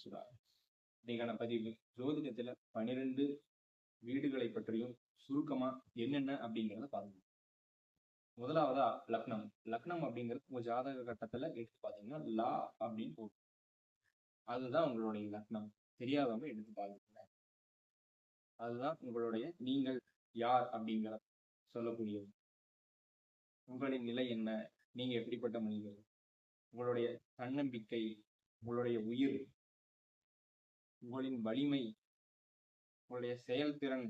சுதா. இன்னைக்கான பதிவு ஜோதிடத்துல 12 வீடுகளை பற்றியும் சுருக்கமா என்னென்ன அப்படிங்கிறத பாருங்க. முதலாவதா லக்னம். லக்னம் அப்படிங்கிறது உங்க ஜாதக கட்டத்துல எடுத்து பாத்தீங்கன்னா லா அப்படின்னு போகும். அதுதான் உங்களுடைய லக்னம். தெரியாதவங்க எடுத்து பாருங்க. அதுதான் உங்களுடைய நீங்கள் யார் அப்படிங்கிற சொல்லக்கூடியது. உங்களின் நிலை என்ன, நீங்க எப்படிப்பட்ட மனிதர், உங்களுடைய தன்னம்பிக்கை, உங்களுடைய உயிர், உங்களின் வலிமை, உங்களுடைய செயல்திறன்,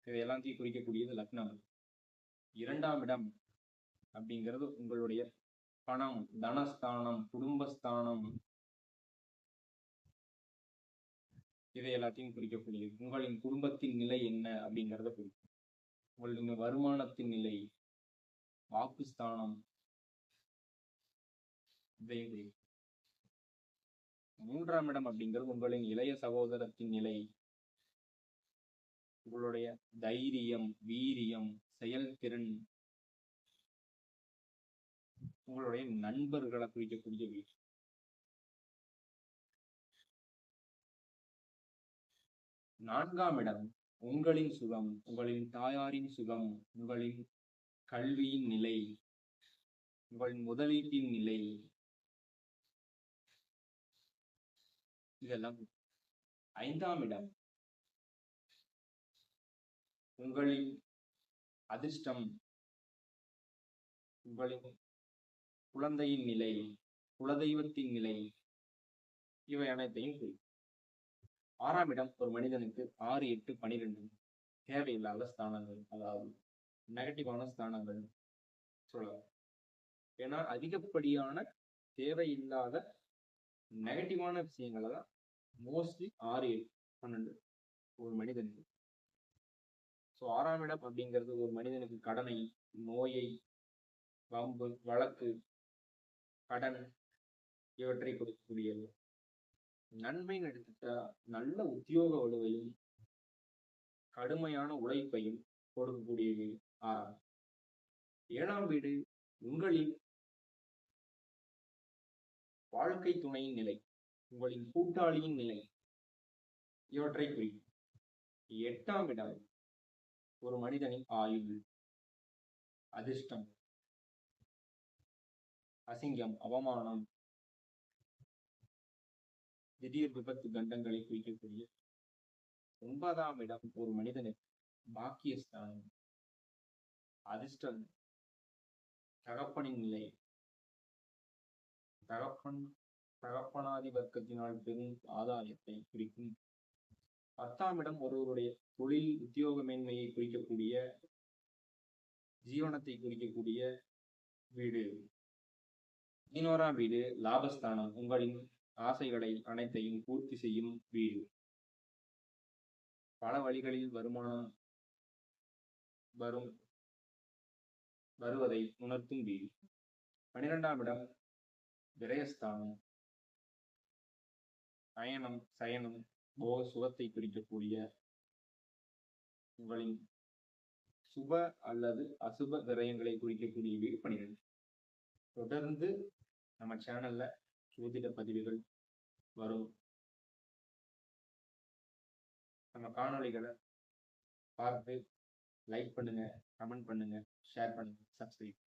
இதை எல்லாத்தையும் குறிக்கக்கூடியது லக்னம். 2ஆம் இடம் அப்படிங்கிறது உங்களுடைய பணம், தனஸ்தானம், குடும்பஸ்தானம், இதை எல்லாத்தையும் குறிக்கக்கூடியது. உங்களின் குடும்பத்தின் நிலை என்ன அப்படிங்கிறத குறிக்கும். உங்களின் வருமானத்தின் நிலை, வாக்குஸ்தானம், இதையும் குறிக்கும். 3ஆம் இடம் அப்படிங்கிறது உங்களின் இளைய சகோதரத்தின் நிலை, உங்களுடைய தைரியம், வீரியம், செயல்திறன், உங்களுடைய நண்பர்களை குறிக்கக்கூடிய வீடு. 4ஆம் இடம் உங்களின் சுகம், உங்களின் தாயாரின் சுகம், உங்களின் கல்வியின் நிலை, உங்களின் முதலீட்டின் நிலை, இதெல்லாம். 5ஆம் இடம் உங்களின் அதிர்ஷ்டம், உங்களின் குழந்தையின் நிலை, குலதெய்வத்தின் நிலை, இவை அனைத்தையும் குறிக்கும். 6ஆம் இடம் ஒரு மனிதனுக்கு 6, 8, 12 தேவையில்லாத ஸ்தானங்கள், அதாவது நெகட்டிவான ஸ்தானங்கள் சொல்லலாம். ஏன்னா அதிகப்படியான தேவையில்லாத நெகட்டிவான விஷயங்களை தான் மோஸ்ட்லி 6, 8, 12 ஒரு மனிதனுக்கு. ஸோ 6ஆம் இடம் அப்படிங்கிறது ஒரு மனிதனுக்கு கடனை, நோயை, வம்பு, வழக்கு, கடன் இவற்றை கொடுக்கக்கூடியது. நன்மைன்னு எடுத்துட்டா நல்ல உத்தியோக வலுவையும் கடுமையான உழைப்பையும் கொடுக்கக்கூடியது 6ஆம். 7ஆம் வீடு உங்களின் வாழ்க்கை துணையின் நிலை, உங்களின் கூட்டாளியின் நிலை, இவற்றை குறிக்கும். 8ஆம் இடம் ஒரு மனிதனின் ஆயுள், அதிர்ஷ்டம், அசிங்கம், அவமானம், திடீர் விபத்து, கண்டங்களை குறிக்கக்கூடிய. 9ஆம் இடம் ஒரு மனிதனுக்கு பாக்கியஸ்தானம், அதிர்ஷ்டம், தகப்பனின் நிலை, தகப்பனாதி வர்க்கத்தினால் பெரும் ஆதாயத்தை குறிக்கும். 10ஆம் இடம் ஒருவருடைய தொழில், உத்தியோக மேன்மையை குறிக்கக்கூடிய, ஜீவனத்தை குறிக்கக்கூடிய வீடு. 11ஆம் வீடு லாபஸ்தானம், உங்களின் ஆசைகளை அனைத்தையும் பூர்த்தி செய்யும் வீடு. பல வழிகளில் வருமானம் வருவதை உணர்த்தும் வீடு. 12ஆம் இடம் விரயஸ்தானம், அயனம், சயனம், போக சுகத்தை குறிக்கக்கூடிய, உங்களின் சுப அல்லது அசுப விரயங்களை குறிக்கக்கூடிய வீடு 12. தொடர்ந்து நம்ம சேனல்ல ஜோதிட பதிவுகள் வரும். நம்ம காணொளிகளை பார்த்து லைக் பண்ணுங்க, கமெண்ட் பண்ணுங்க, ஷேர் பண்ணுங்க, சப்ஸ்கிரைப்.